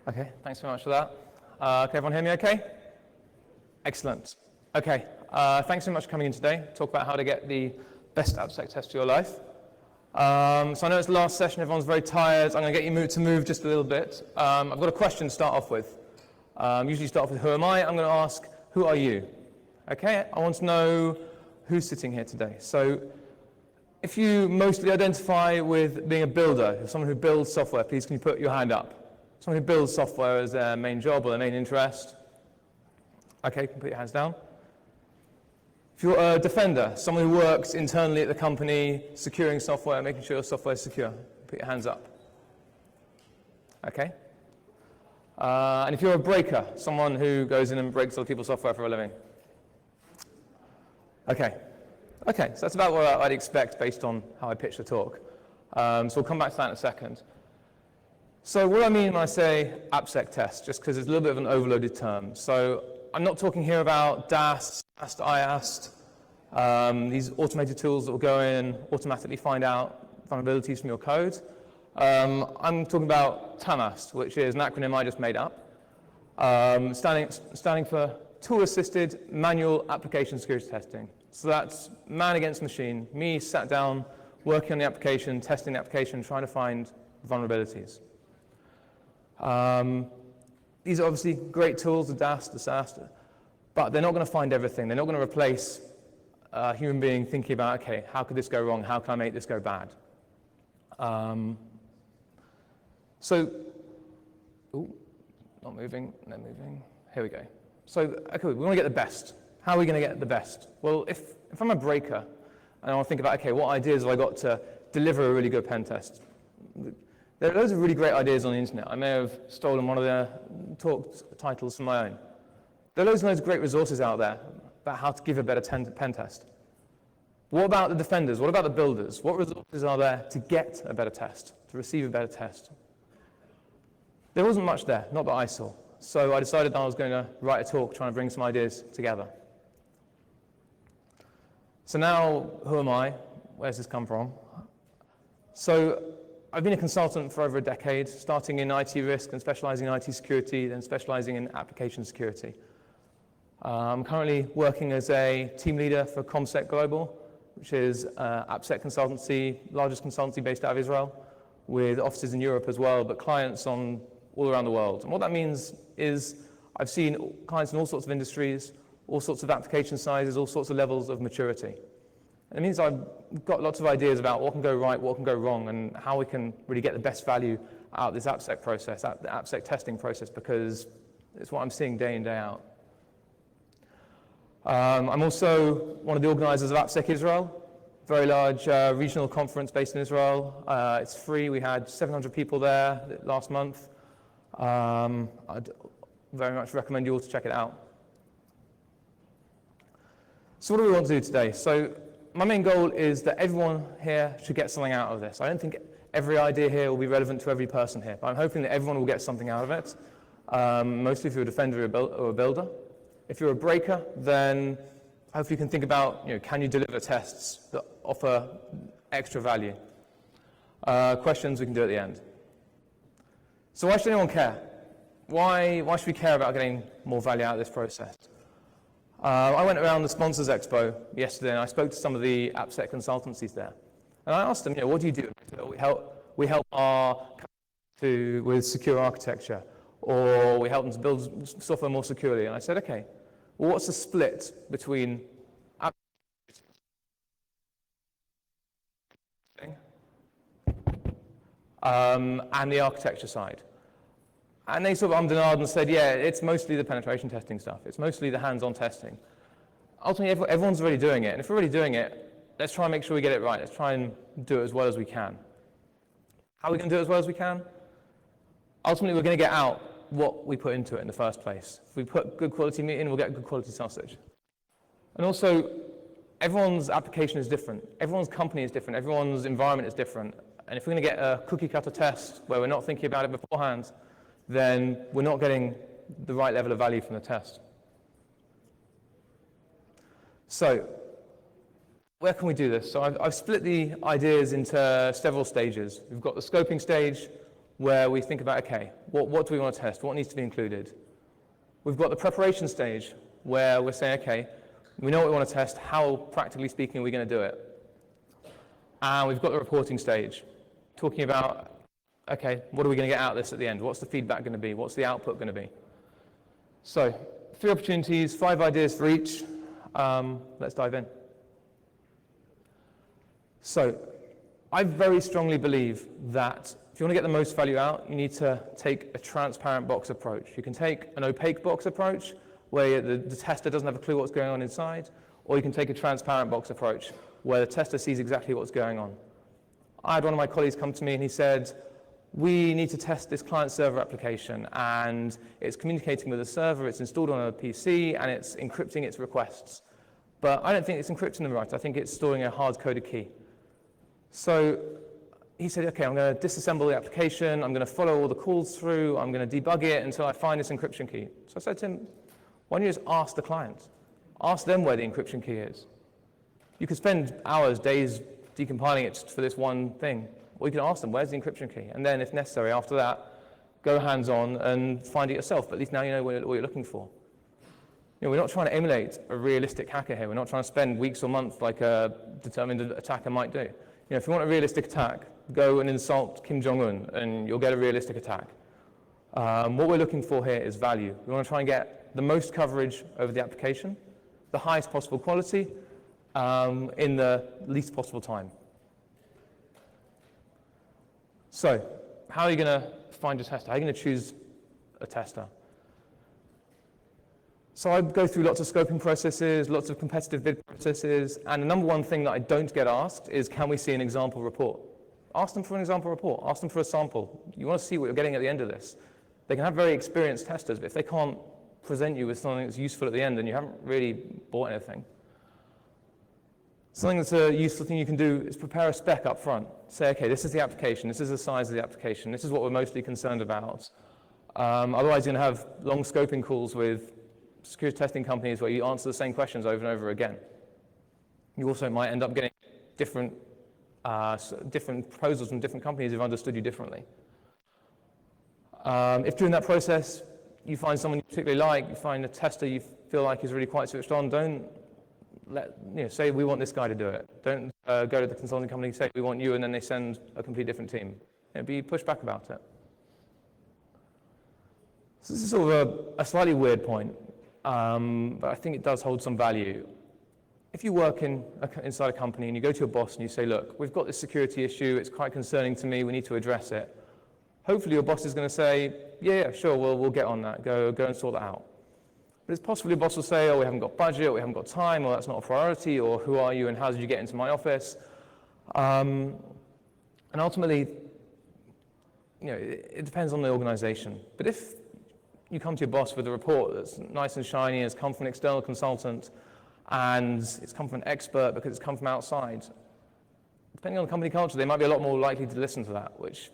Okay, thanks very much for that. Can everyone hear me okay? Excellent. Okay, thanks so much for coming in today to talk about how to get the best AppSec test of your life. So I know it's the last session, everyone's very tired. I'm going to get you to move just a little bit. I've got a question to start off with. Usually start off with who am I? I'm going to ask, who are you? Okay, I want to know who's sitting here today. So if you mostly identify with being a builder, someone who builds software, please can you put your hand up? Someone who builds software as their main job or their main interest. Okay, you can put your hands down. If you're a defender, someone who works internally at the company, securing software, making sure your software is secure, put your hands up. Okay. And if you're a breaker, someone who goes in and breaks other people's software for a living. Okay. Okay, so that's about what I'd expect based on how I pitch the talk. So we'll come back to that in a second. So what do I mean when I say AppSec test, just because it's a little bit of an overloaded term. So I'm not talking here about DAST, IAST, these automated tools that will go in and automatically find out vulnerabilities from your code. I'm talking about TAMAST, which is an acronym I just made up, standing for Tool-Assisted Manual Application Security Testing. So that's man against machine, me sat down, working on the application, testing the application, trying to find vulnerabilities. These are obviously great tools, the DAST, the SAST, but they're not going to find everything. They're not going to replace a human being thinking about, okay, how could this go wrong? How can I make this go bad? Not moving, no moving. Here we go. So, okay, we want to get the best. How are we going to get the best? Well, if I'm a breaker, and I want to think about, okay, what ideas have I got to deliver a really good pen test? There are loads of really great ideas on the internet. I may have stolen one of their talk titles from my own. There are loads and loads of great resources out there about how to give a better pen test. What about the defenders? What about the builders? What resources are there to get a better test, to receive a better test? There wasn't much there, not that I saw. So I decided that I was going to write a talk trying to bring some ideas together. So now, who am I? Where's this come from? So I've been a consultant for over a decade, starting in IT risk and specializing in IT security, then specializing in application security. I'm currently working as a team leader for ComSec Global, which is AppSec consultancy, largest consultancy based out of Israel, with offices in Europe as well, but clients on all around the world. And what that means is I've seen clients in all sorts of industries, all sorts of application sizes, all sorts of levels of maturity. And it means I've got lots of ideas about what can go right, what can go wrong, and how we can really get the best value out of this AppSec process, the AppSec testing process, because it's what I'm seeing day in, day out. I'm also one of the organizers of AppSec Israel, very large regional conference based in Israel. It's free. We had 700 people there last month. I'd very much recommend you all to check it out. So what do we want to do today? So my main goal is that everyone here should get something out of this. I don't think every idea here will be relevant to every person here, but I'm hoping that everyone will get something out of it, mostly if you're a defender or a builder. If you're a breaker, then hopefully you can think about, can you deliver tests that offer extra value? Questions we can do at the end. So why should anyone care? Why should we care about getting more value out of this process? I went around the Sponsors Expo yesterday and I spoke to some of the AppSec consultancies there. And I asked them, what do you do? We help our customers with secure architecture, or we help them to build software more securely. And I said, okay, well, what's the split between and the architecture side? And they sort of ummed and ahed and said, yeah, it's mostly the penetration testing stuff. It's mostly the hands-on testing. Ultimately, everyone's already doing it. And if we're already doing it, let's try and make sure we get it right. Let's try and do it as well as we can. How are we going to do it as well as we can? Ultimately, we're going to get out what we put into it in the first place. If we put good quality meat in, we'll get good quality sausage. And also, everyone's application is different. Everyone's company is different. Everyone's environment is different. And if we're going to get a cookie-cutter test where we're not thinking about it beforehand, then we're not getting the right level of value from the test. So, where can we do this? So I've split the ideas into several stages. We've got the scoping stage, where we think about, okay, what do we want to test? What needs to be included? We've got the preparation stage, where we're saying, okay, we know what we want to test, how, practically speaking, are we going to do it? And we've got the reporting stage, talking about, okay, what are we going to get out of this at the end? What's the feedback going to be? What's the output going to be? So, 3 opportunities, 5 ideas for each. Let's dive in. So, I very strongly believe that if you want to get the most value out, you need to take a transparent box approach. You can take an opaque box approach, where the tester doesn't have a clue what's going on inside, or you can take a transparent box approach, where the tester sees exactly what's going on. I had one of my colleagues come to me and he said, we need to test this client-server application, and it's communicating with a server, it's installed on a PC, and it's encrypting its requests. But I don't think it's encrypting them right. I think it's storing a hard-coded key. So he said, okay, I'm going to disassemble the application, I'm going to follow all the calls through, I'm going to debug it until I find this encryption key. So I said to him, why don't you just ask the client? Ask them where the encryption key is. You could spend hours, days decompiling it for this one thing. Or you can ask them, where's the encryption key? And then, if necessary, after that, go hands-on and find it yourself. But at least now you know what you're looking for. You know, we're not trying to emulate a realistic hacker here. We're not trying to spend weeks or months like a determined attacker might do. You know, if you want a realistic attack, go and insult Kim Jong-un, and you'll get a realistic attack. What we're looking for here is value. We want to try and get the most coverage over the application, the highest possible quality, in the least possible time. So, how are you going to find a tester? How are you going to choose a tester? So I go through lots of scoping processes, lots of competitive bid processes, and the number one thing that I don't get asked is, can we see an example report? Ask them for an example report. Ask them for a sample. You want to see what you're getting at the end of this. They can have very experienced testers, but if they can't present you with something that's useful at the end, then you haven't really bought anything. Something that's a useful thing you can do is prepare a spec up front. Say, okay, this is the application, this is the size of the application, this is what we're mostly concerned about. Otherwise, you're going to have long scoping calls with security testing companies where you answer the same questions over and over again. You also might end up getting different proposals from different companies who've understood you differently. If during that process you find someone you particularly like, you find a tester you feel like is really quite switched on, don't say we want this guy to do it. Don't go to the consulting company and say we want you, and then they send a completely different team. Be pushed back about it. So this is sort of a slightly weird point, but I think it does hold some value. If you work inside a company and you go to your boss and you say, look, we've got this security issue, it's quite concerning to me, we need to address it. Hopefully your boss is going to say, yeah, sure, we'll get on that, go and sort that out. But it's possible your boss will say, oh, we haven't got budget, or we haven't got time, or that's not a priority, or who are you and how did you get into my office? And ultimately, it depends on the organization. But if you come to your boss with a report that's nice and shiny, it's come from an external consultant, and it's come from an expert because it's come from outside, depending on the company culture, they might be a lot more likely to listen to that, which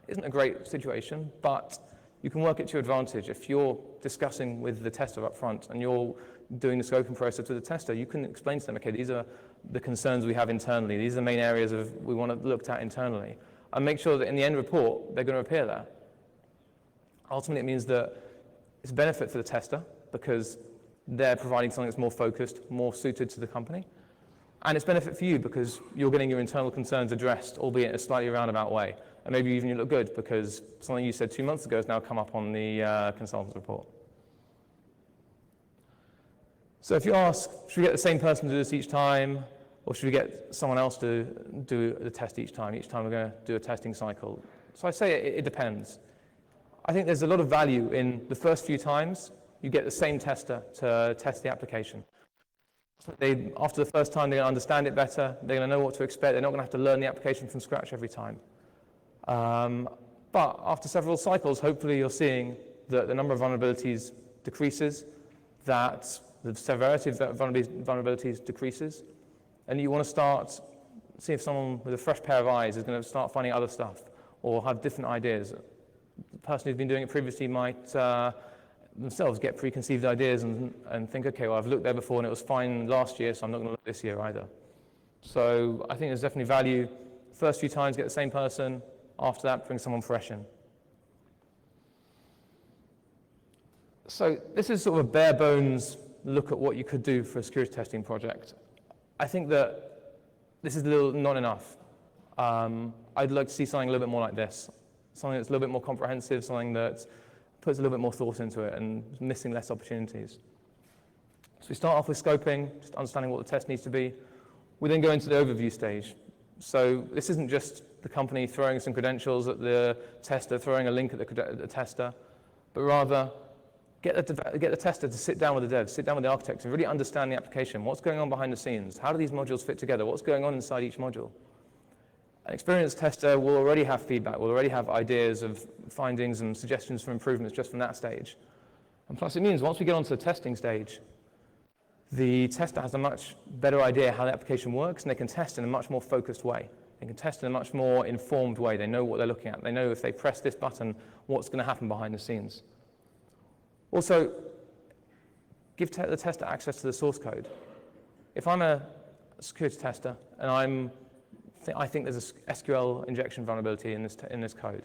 isn't a great situation, but you can work it to your advantage. If you're discussing with the tester up front and you're doing the scoping process with the tester, you can explain to them, okay, these are the concerns we have internally, these are the main areas we want to look at internally, and make sure that in the end report, they're going to appear there. Ultimately, it means that it's a benefit for the tester because they're providing something that's more focused, more suited to the company. And it's benefit for you because you're getting your internal concerns addressed, albeit in a slightly roundabout way. And maybe even you look good because something you said 2 months ago has now come up on the consultant's report. So if you ask, should we get the same person to do this each time, or should we get someone else to do the test each time? Each time we're going to do a testing cycle. So I say it depends. I think there's a lot of value in the first few times you get the same tester to test the application. After the first time, they're going to understand it better, they're going to know what to expect, they're not going to have to learn the application from scratch every time. But after several cycles, hopefully you're seeing that the number of vulnerabilities decreases, that the severity of vulnerabilities decreases, and you want to start, see if someone with a fresh pair of eyes is going to start finding other stuff or have different ideas. The person who's been doing it previously might themselves get preconceived ideas and think, okay, well, I've looked there before and it was fine last year, so I'm not going to look this year either. So I think there's definitely value. First few times, get the same person. After that, bring someone fresh in. So this is sort of a bare bones look at what you could do for a security testing project. I think that this is not enough. I'd like to see something a little bit more like this, something that's a little bit more comprehensive, something that puts a little bit more thought into it and missing less opportunities. So we start off with scoping, just understanding what the test needs to be. We then go into the overview stage. So this isn't just the company throwing some credentials at the tester, throwing a link at the tester, but rather get the tester to sit down with the devs, sit down with the architects, and really understand the application. What's going on behind the scenes? How do these modules fit together? What's going on inside each module? An experienced tester will already have feedback, will already have ideas of findings and suggestions for improvements just from that stage. And plus it means once we get onto the testing stage, the tester has a much better idea how the application works, and they can test in a much more focused way. They can test in a much more informed way. They know what they're looking at. They know if they press this button, what's going to happen behind the scenes. Also, give the tester access to the source code. If I'm a security tester and I think there's a SQL injection vulnerability in this code,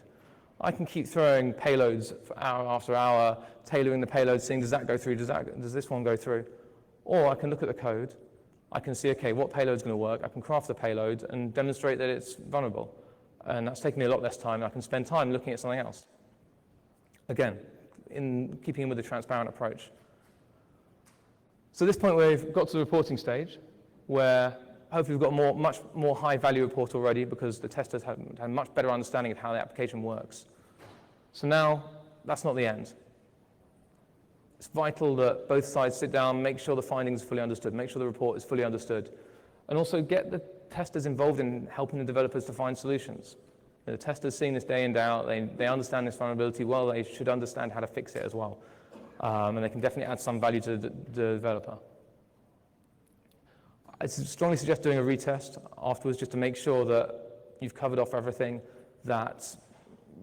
I can keep throwing payloads for hour after hour, tailoring the payload, seeing does that go through, does this one go through? Or I can look at the code, I can see, okay, what payload's going to work, I can craft the payload and demonstrate that it's vulnerable. And that's taking me a lot less time, I can spend time looking at something else. Again, in keeping with the transparent approach. So at this point we've got to the reporting stage, where hopefully we've got a much more high-value report already because the testers have a much better understanding of how the application works. So now, that's not the end. It's vital that both sides sit down, make sure the findings are fully understood, make sure the report is fully understood, and also get the testers involved in helping the developers to find solutions. The testers seeing this day in, day out, they understand this vulnerability well, they should understand how to fix it as well. And they can definitely add some value to the developer. I strongly suggest doing a retest afterwards just to make sure that you've covered off everything that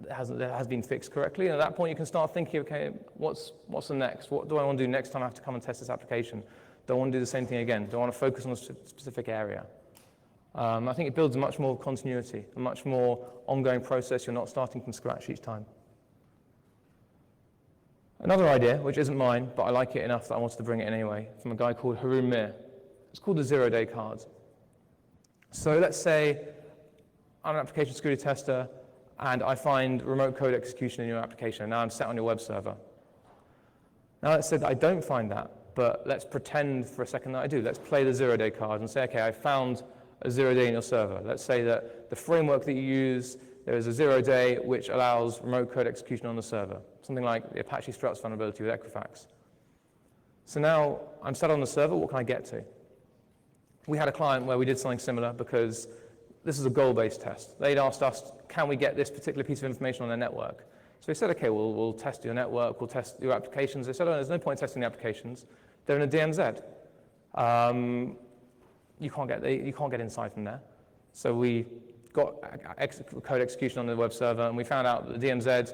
has been fixed correctly. And at that point, you can start thinking, okay, what's the next? What do I want to do next time I have to come and test this application? Do I want to do the same thing again? Do I want to focus on a specific area? I think it builds a much more continuity, a much more ongoing process. You're not starting from scratch each time. Another idea, which isn't mine, but I like it enough that I wanted to bring it in anyway, from a guy called Haroon Mir. It's called the zero-day card. So let's say I'm an application security tester, and I find remote code execution in your application, and now I'm sat on your web server. Now let's say that I don't find that, but let's pretend for a second that I do. Let's play the zero-day card and say, okay, I found a 0 day in your server. Let's say that the framework that you use, there is a 0 day which allows remote code execution on the server, something like the Apache Struts vulnerability with Equifax. So now I'm sat on the server, what can I get to? We had a client where we did something similar because this is a goal-based test. They'd asked us, can we get this particular piece of information on their network? So we said, okay, we'll test your network, we'll test your applications. They said, oh, there's no point testing the applications. They're in a DMZ. You can't get insight from there. So we got code execution on the web server, and we found out that the DMZ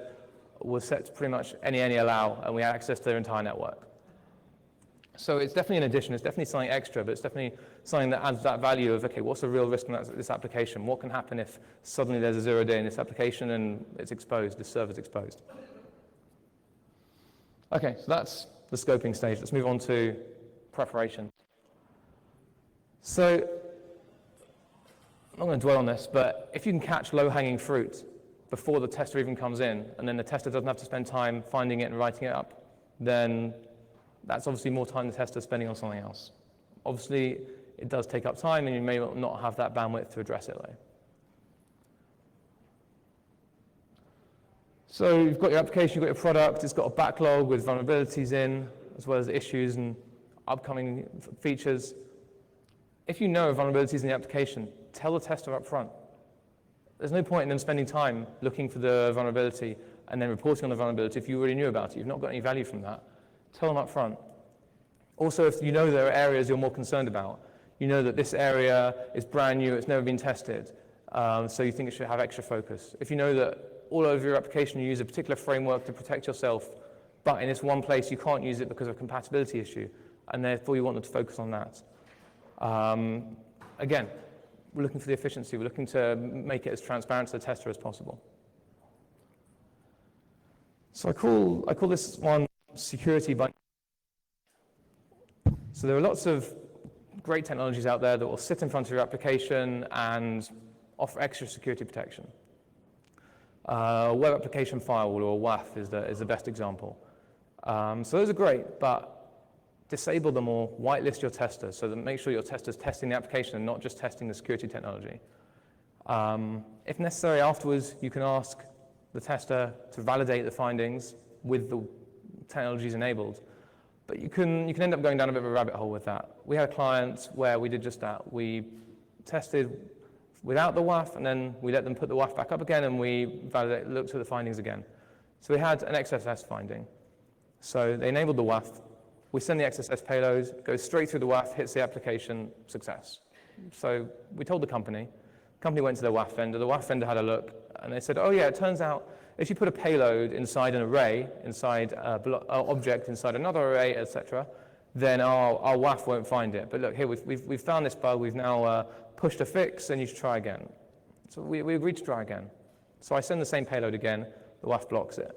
was set to pretty much any allow, and we had access to their entire network. So it's definitely an addition, it's definitely something extra, but it's definitely something that adds that value of, okay, what's the real risk in this application? What can happen if suddenly there's a 0 day in this application and it's exposed, the server's exposed? Okay, so that's the scoping stage. Let's move on to preparation. So, I'm not going to dwell on this, but if you can catch low-hanging fruit before the tester even comes in, and then the tester doesn't have to spend time finding it and writing it up, then that's obviously more time the tester's spending on something else. Obviously, it does take up time, and you may not have that bandwidth to address it, though. So you've got your application, you've got your product, it's got a backlog with vulnerabilities in, as well as issues and upcoming features. If you know of vulnerabilities in the application, tell the tester up front. There's no point in them spending time looking for the vulnerability and then reporting on the vulnerability if you already knew about it. You've not got any value from that. Tell them up front. Also, if you know there are areas you're more concerned about, you know that this area is brand new, it's never been tested, so you think it should have extra focus. If you know that all over your application you use a particular framework to protect yourself, but in this one place you can't use it because of a compatibility issue, and therefore you want them to focus on that. Again, we're looking for the efficiency. We're looking to make it as transparent to the tester as possible. So I call this one security by. So there are lots of great technologies out there that will sit in front of your application and offer extra security protection. Web Application Firewall, or WAF, is the best example. So those are great, but disable them or whitelist your testers so that make sure your tester's testing the application and not just testing the security technology. If necessary, afterwards, you can ask the tester to validate the findings with the technologies enabled. But you can end up going down a bit of a rabbit hole with that. We had a client where we did just that. We tested without the WAF, and then we let them put the WAF back up again, and we looked at the findings again. So we had an XSS finding. So they enabled the WAF. We send the XSS payload, goes straight through the WAF, hits the application, success. So we told the company went to their WAF vendor, the WAF vendor had a look, and they said, oh yeah, it turns out if you put a payload inside an array, inside an object, inside another array, etc., then our WAF won't find it. But look, here, we've found this bug, we've now pushed a fix, and you should try again. So we agreed to try again. So I send the same payload again, the WAF blocks it.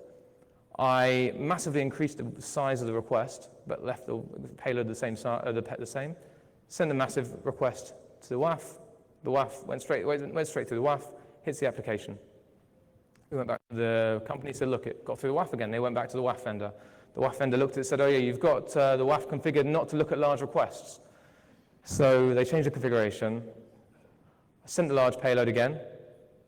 I massively increased the size of the request, but left the payload the same. Send a massive request to the WAF. The WAF went straight through the WAF, hits the application. We went back to the company, said, look, it got through the WAF again. They went back to the WAF vendor. The WAF vendor looked at it and said, oh yeah, you've got the WAF configured not to look at large requests. So they changed the configuration. I sent the large payload again.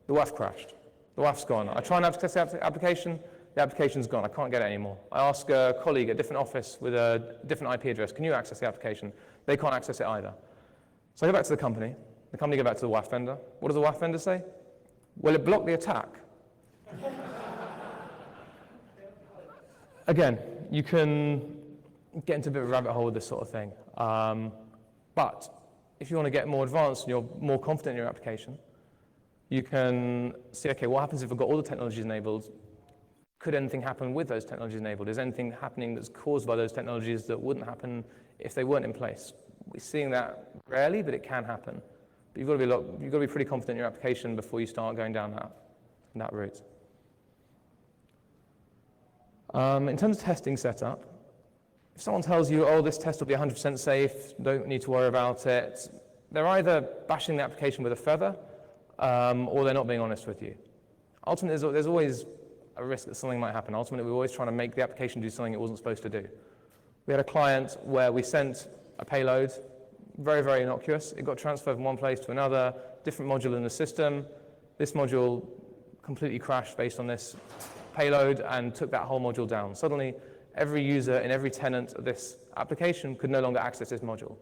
The WAF crashed. The WAF's gone. I try and access the application. The application's gone. I can't get it anymore. I ask a colleague at a different office with a different IP address, can you access the application? They can't access it either. So I go back to the company. The company go back to the WAF vendor. What does the WAF vendor say? Well, it blocked the attack. Again, you can get into a bit of a rabbit hole with this sort of thing. But if you want to get more advanced and you're more confident in your application, you can see, okay, what happens if I've got all the technologies enabled? Could anything happen with those technologies enabled? Is anything happening that's caused by those technologies that wouldn't happen if they weren't in place? We're seeing that rarely, but it can happen. But you've got to be pretty confident in your application before you start going down that route. In terms of testing setup, if someone tells you, oh, this test will be 100% safe, don't need to worry about it, they're either bashing the application with a feather, or they're not being honest with you. Ultimately, there's always a risk that something might happen. Ultimately, we're always trying to make the application do something it wasn't supposed to do. We had a client where we sent a payload, very, very innocuous. It got transferred from one place to another, different module in the system. This module completely crashed based on this payload and took that whole module down. Suddenly, every user in every tenant of this application could no longer access this module.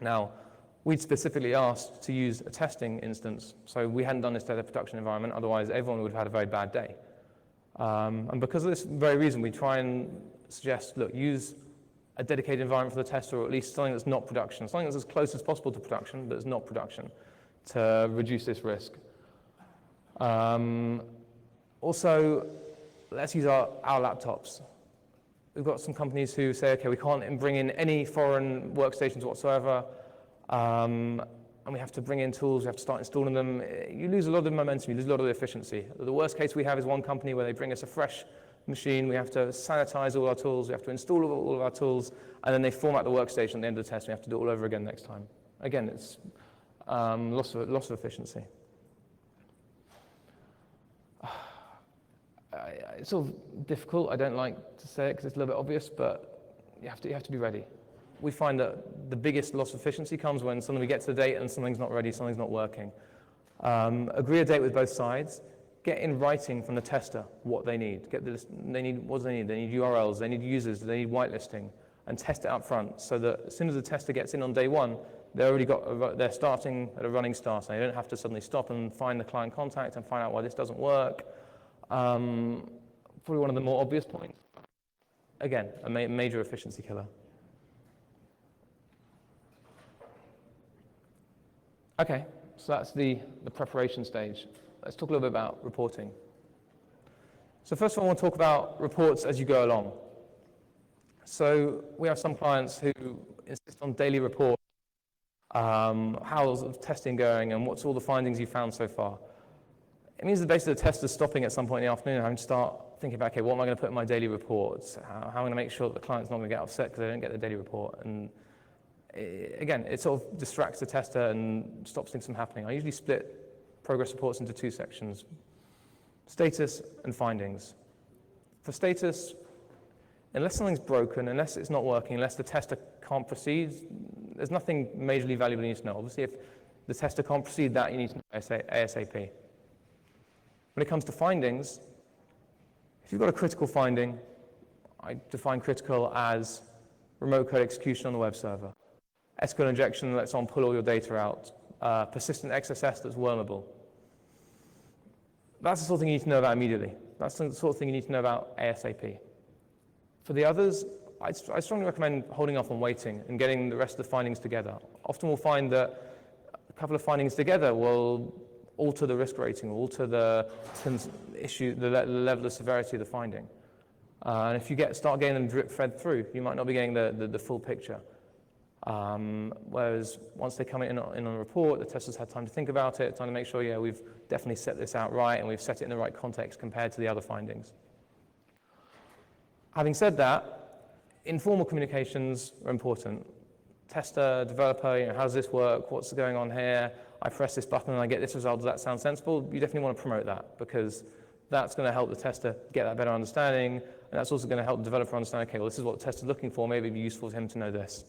Now, we'd specifically asked to use a testing instance, so we hadn't done this to the production environment, otherwise everyone would have had a very bad day. And because of this very reason, we try and suggest, look, use a dedicated environment for the tester, or at least something that's not production, something that's as close as possible to production, but it's not production, to reduce this risk. Also, let's use our laptops. We've got some companies who say, okay, we can't bring in any foreign workstations whatsoever, and we have to bring in tools, we have to start installing them. You lose a lot of the momentum, you lose a lot of the efficiency. The worst case we have is one company where they bring us a fresh machine, we have to sanitize all our tools, we have to install all of our tools, and then they format the workstation at the end of the test, and we have to do it all over again next time. Again, it's loss of efficiency. It's sort of difficult, I don't like to say it because it's a little bit obvious, but you have to be ready. We find that the biggest loss of efficiency comes when suddenly we get to the date and something's not ready, something's not working. Agree a date with both sides. Get in writing from the tester what they need. What do they need? They need URLs, they need users, they need whitelisting, and test it up front so that as soon as the tester gets in on day one, they're starting at a running start, and they don't have to suddenly stop and find the client contact and find out why this doesn't work. Probably one of the more obvious points. Again, a major efficiency killer. Okay, so that's the preparation stage. Let's talk a little bit about reporting. So first of all, I want to talk about reports as you go along. So we have some clients who insist on daily reports. How's the testing going and what's all the findings you found so far? It means that basically the tester's stopping at some point in the afternoon and having to start thinking about, okay, what am I going to put in my daily reports? How am I going to make sure that the client's not going to get upset because they don't get the daily report? And again, it sort of distracts the tester and stops things from happening. I usually split progress reports into two sections: status and findings. For status, unless something's broken, unless it's not working, unless the tester can't proceed, there's nothing majorly valuable you need to know. Obviously, if the tester can't proceed, that you need to know ASAP. When it comes to findings, if you've got a critical finding, I define critical as remote code execution on the web server, SQL injection that lets on pull all your data out, persistent XSS that's wormable. That's the sort of thing you need to know about immediately. That's the sort of thing you need to know about ASAP. For the others, I strongly recommend holding off on waiting and getting the rest of the findings together. Often we'll find that a couple of findings together will alter the risk rating, alter the level of severity of the finding. And if you start getting them drip-fed through, you might not be getting the full picture. Whereas once they come in on a report, the tester's had time to think about it, time to make sure, yeah, we've definitely set this out right and we've set it in the right context compared to the other findings. Having said that, informal communications are important. Tester, developer, how does this work? What's going on here? I press this button and I get this result. Does that sound sensible? You definitely want to promote that because that's going to help the tester get that better understanding, and that's also going to help the developer understand, okay, well, this is what the tester's looking for. Maybe it'd be useful for him to know this.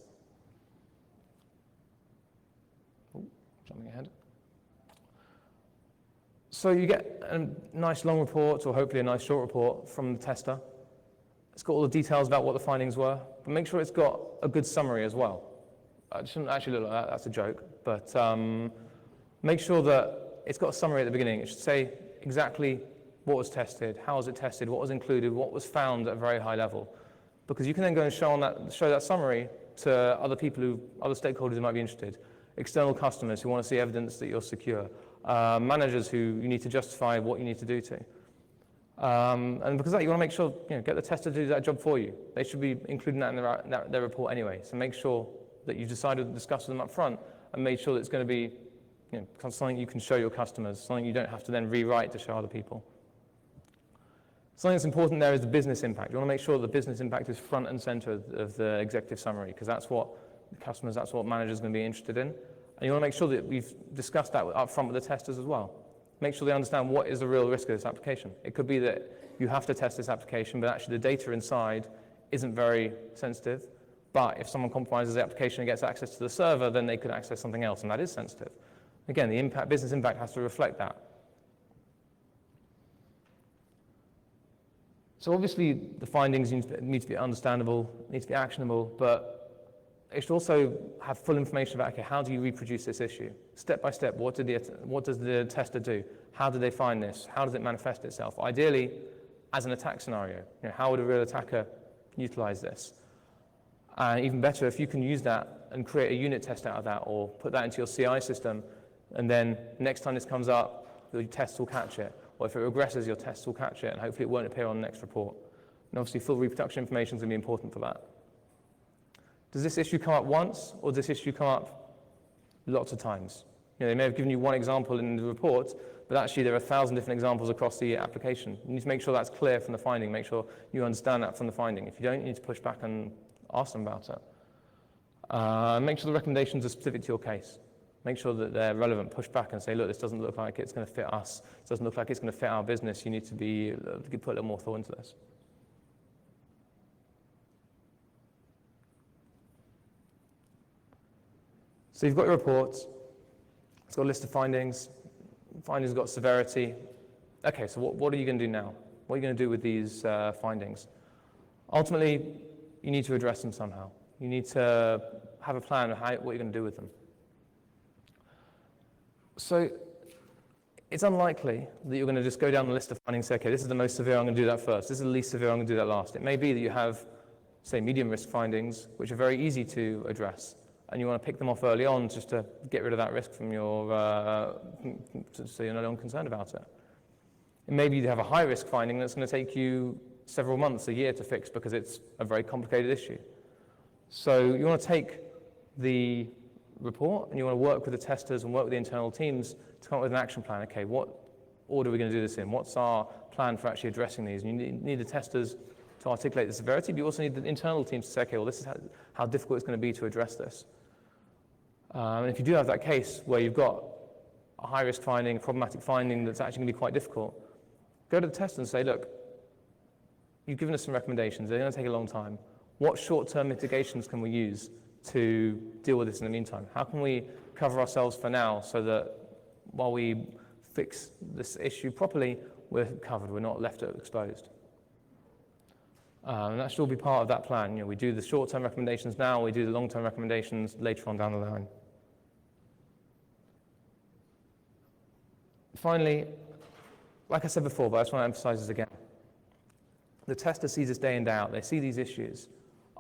Ooh, jumping ahead. So you get a nice long report, or hopefully a nice short report from the tester. It's got all the details about what the findings were, but make sure it's got a good summary as well. It shouldn't actually look like that, that's a joke, but make sure that it's got a summary at the beginning. It should say exactly what was tested, how was it tested, what was included, what was found at a very high level. Because you can then go and show that summary to other people, other stakeholders who might be interested, external customers who want to see evidence that you're secure, managers who you need to justify what you need to do to. And because of that, you want to make sure, get the tester to do that job for you. They should be including that in their report anyway. So make sure that you've decided to discuss with them up front and made sure that it's going to be something you can show your customers, something you don't have to then rewrite to show other people. Something that's important there is the business impact. You want to make sure that the business impact is front and center of the executive summary, because that's what customers, that's what managers are going to be interested in. And you want to make sure that we've discussed that up front with the testers as well. Make sure they understand what is the real risk of this application. It could be that you have to test this application, but actually the data inside isn't very sensitive. But if someone compromises the application and gets access to the server, then they could access something else, and that is sensitive. Again, the business impact has to reflect that. So obviously, the findings need to be understandable, need to be actionable, but it should also have full information about, okay, how do you reproduce this issue? Step by step, what does the tester do? How do they find this? How does it manifest itself? Ideally, as an attack scenario. How would a real attacker utilize this? And even better, if you can use that and create a unit test out of that, or put that into your CI system, and then next time this comes up, your tests will catch it. Or if it regresses, your tests will catch it, and hopefully it won't appear on the next report. And obviously, full reproduction information is going to be important for that. Does this issue come up once, or does this issue come up lots of times? They may have given you one example in the report, but actually there are 1,000 different examples across the application. You need to make sure that's clear from the finding, make sure you understand that from the finding. If you don't, you need to push back and ask them about it. Make sure the recommendations are specific to your case. Make sure that they're relevant. Push back and say, look, this doesn't look like it's going to fit us. It doesn't look like it's going to fit our business. You need to put a little more thought into this. So you've got your report. It's got a list of findings. Findings have got severity. Okay, so what are you going to do now? What are you going to do with these findings? Ultimately, you need to address them somehow. You need to have a plan of what you're going to do with them. So it's unlikely that you're going to just go down the list of findings and say, okay, this is the most severe, I'm going to do that first. This is the least severe, I'm going to do that last. It may be that you have, say, medium risk findings, which are very easy to address, and you want to pick them off early on just to get rid of that risk from your, so you're no longer concerned about it. It may be you have a high risk finding that's going to take you several months, a year to fix because it's a very complicated issue. So you want to take the report and you want to work with the testers and work with the internal teams to come up with an action plan. Okay, what order are we going to do this in? What's our plan for actually addressing these? And you need the testers to articulate the severity, but you also need the internal teams to say, okay, well, this is how difficult it's going to be to address this. And if you do have that case where you've got a high-risk finding, a problematic finding that's actually going to be quite difficult, go to the tester and say, look, you've given us some recommendations. They're going to take a long time. What short-term mitigations can we use to deal with this in the meantime? How can we cover ourselves for now so that while we fix this issue properly, we're covered, we're not left exposed? And that should all be part of that plan. We do the short-term recommendations now, we do the long-term recommendations later on down the line. Finally, like I said before, but I just want to emphasize this again. The tester sees this day in, day out. They see these issues.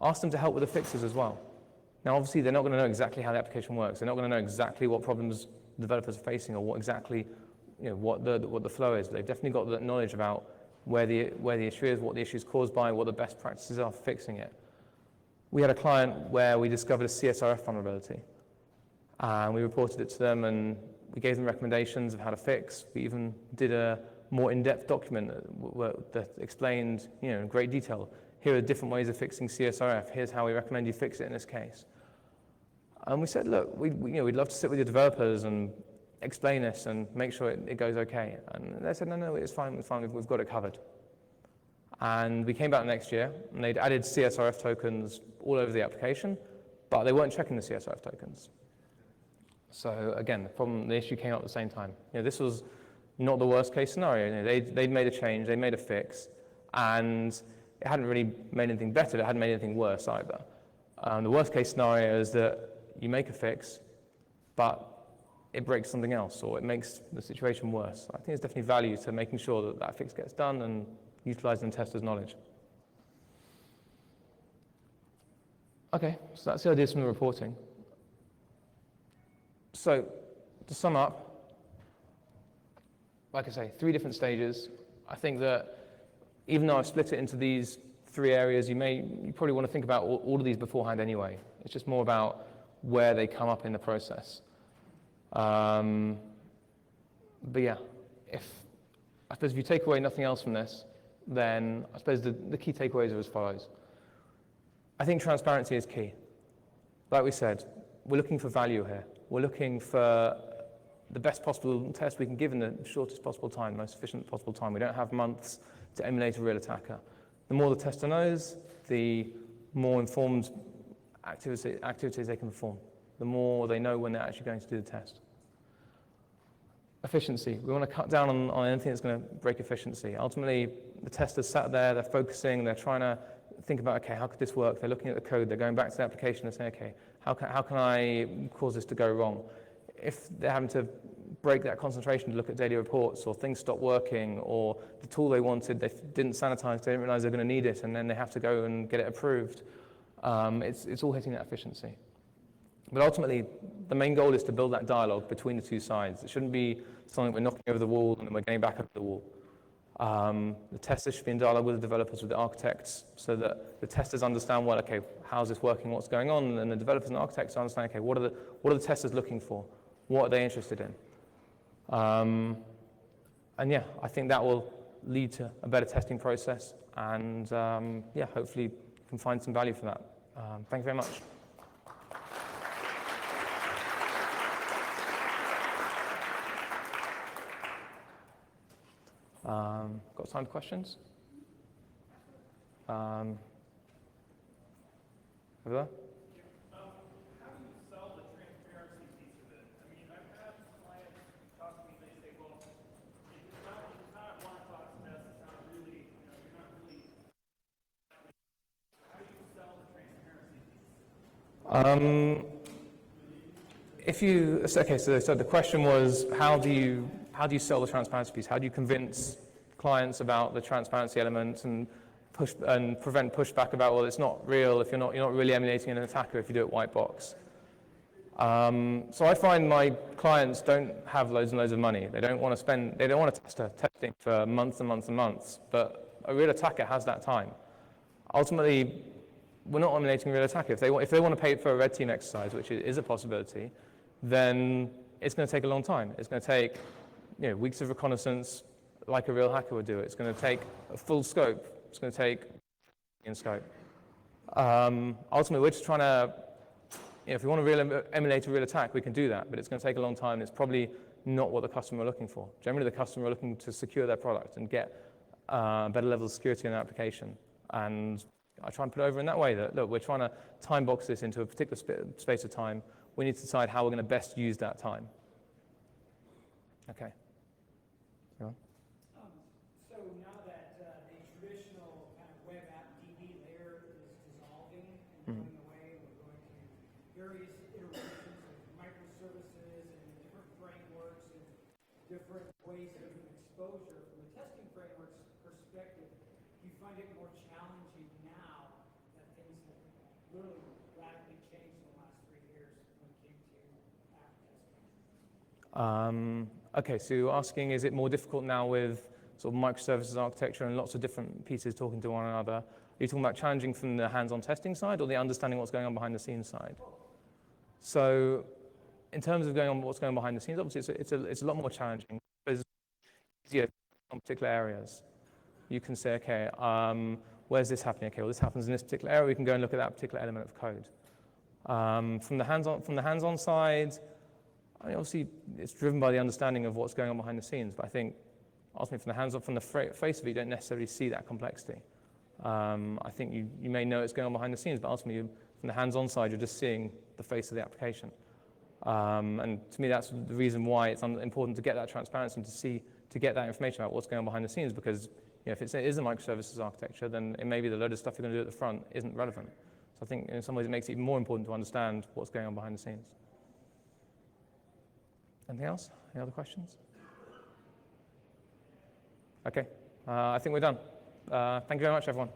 Ask them to help with the fixes as well. Now, obviously, they're not going to know exactly how the application works. They're not going to know exactly what problems developers are facing or what exactly, what the flow is. They've definitely got the knowledge about where the issue is, what the issue is caused by, what the best practices are for fixing it. We had a client where we discovered a CSRF vulnerability. And we reported it to them, and we gave them recommendations of how to fix. We even did a more in-depth document that explained, in great detail, here are different ways of fixing CSRF. Here's how we recommend you fix it in this case. And we said, look, we'd love to sit with your developers and explain this and make sure it goes okay. And they said, no, it's fine, we've got it covered. And we came back the next year, and they'd added CSRF tokens all over the application, but they weren't checking the CSRF tokens. So again, the issue came up at the same time. This was not the worst case scenario. They'd made a change, they made a fix, and it hadn't really made anything better, it hadn't made anything worse either. The worst case scenario is that you make a fix, but it breaks something else, or it makes the situation worse. I think there's definitely value to making sure that that fix gets done and utilizing the tester's knowledge. Okay, so that's the ideas from the reporting. So, to sum up, like I say, 3 different stages. I think that even though I've split it into these 3 areas, you probably want to think about all of these beforehand anyway. It's just more about where they come up in the process. But yeah, I suppose if you take away nothing else from this, then I suppose the key takeaways are as follows. I think transparency is key. Like we said, we're looking for value here. We're looking for the best possible test we can give in the shortest possible time, most efficient possible time. We don't have months to emulate a real attacker. The more the tester knows, the more informed activities they can perform. The more they know when they're actually going to do the test. Efficiency. We want to cut down on anything that's going to break efficiency. Ultimately, the testers sat there, they're focusing, they're trying to think about, okay, how could this work? They're looking at the code, they're going back to the application and saying, okay, how can I cause this to go wrong? If they're having to break that concentration to look at daily reports, or things stop working, or the tool they wanted, they didn't sanitize, they didn't realize they're going to need it, and then they have to go and get it approved. It's all hitting that efficiency. But ultimately, the main goal is to build that dialogue between the 2 sides. It shouldn't be something we're knocking over the wall and then we're getting back over the wall. The testers should be in dialogue with the developers, with the architects, so that the testers understand, well, okay, how's this working, what's going on, and the developers and architects understand, okay, what are the testers looking for? What are they interested in? And yeah, I think that will lead to a better testing process, and yeah, hopefully you can find some value for that. Thank you very much. Got time for questions? Over there? How do you sell the transparency piece of it? I mean, I've had clients talk to me, they say, well, it's not a black box test, it's not really, you're not really. How do you sell the transparency piece? Okay, so the question was, how do you sell the transparency piece? How do you convince clients about the transparency element and prevent pushback about, well, it's not real if you're not really emulating an attacker if you do it white box? So I find my clients don't have loads and loads of money. They don't want to test testing for months and months and months, but a real attacker has that time. Ultimately, we're not emulating a real attacker. If they want to pay for a red team exercise, which is a possibility, then it's going to take a long time. It's going to take weeks of reconnaissance like a real hacker would do it. It's going to take a full scope. It's going to take in scope. Ultimately, we're just trying to, if we want to emulate a real attack, we can do that, but it's going to take a long time. And it's probably not what the customer are looking for. Generally, the customer are looking to secure their product and get better levels of security in their application. And I try and put it over in that way that, look, we're trying to time box this into a particular space of time. We need to decide how we're going to best use that time. Okay. Go on. So now that the traditional kind of web app DB layer is dissolving and going away, we're going to various iterations of microservices and different frameworks and different ways of exposure. From a testing framework's perspective, do you find it more challenging now that things have literally radically changed in the last 3 years when it came to app testing? Okay, so you're asking, is it more difficult now with sort of microservices architecture and lots of different pieces talking to one another? Are you talking about challenging from the hands-on testing side or the understanding what's going on behind the scenes side? So in terms of what's going on behind the scenes, obviously it's a lot more challenging because it's easier on particular areas. You can say, okay, where's this happening? Okay, well, this happens in this particular area. We can go and look at that particular element of code. From the hands-on side, I mean, obviously, it's driven by the understanding of what's going on behind the scenes. But I think, ultimately, from the face of it, you don't necessarily see that complexity. I think you may know it's going on behind the scenes, but ultimately, from the hands-on side, you're just seeing the face of the application. And to me, that's the reason why it's important to get that transparency and to get that information about what's going on behind the scenes. Because if it is a microservices architecture, then it may be the load of stuff you're going to do at the front isn't relevant. So I think in some ways, it makes it even more important to understand what's going on behind the scenes. Anything else? Any other questions? Okay, I think we're done. Thank you very much, everyone.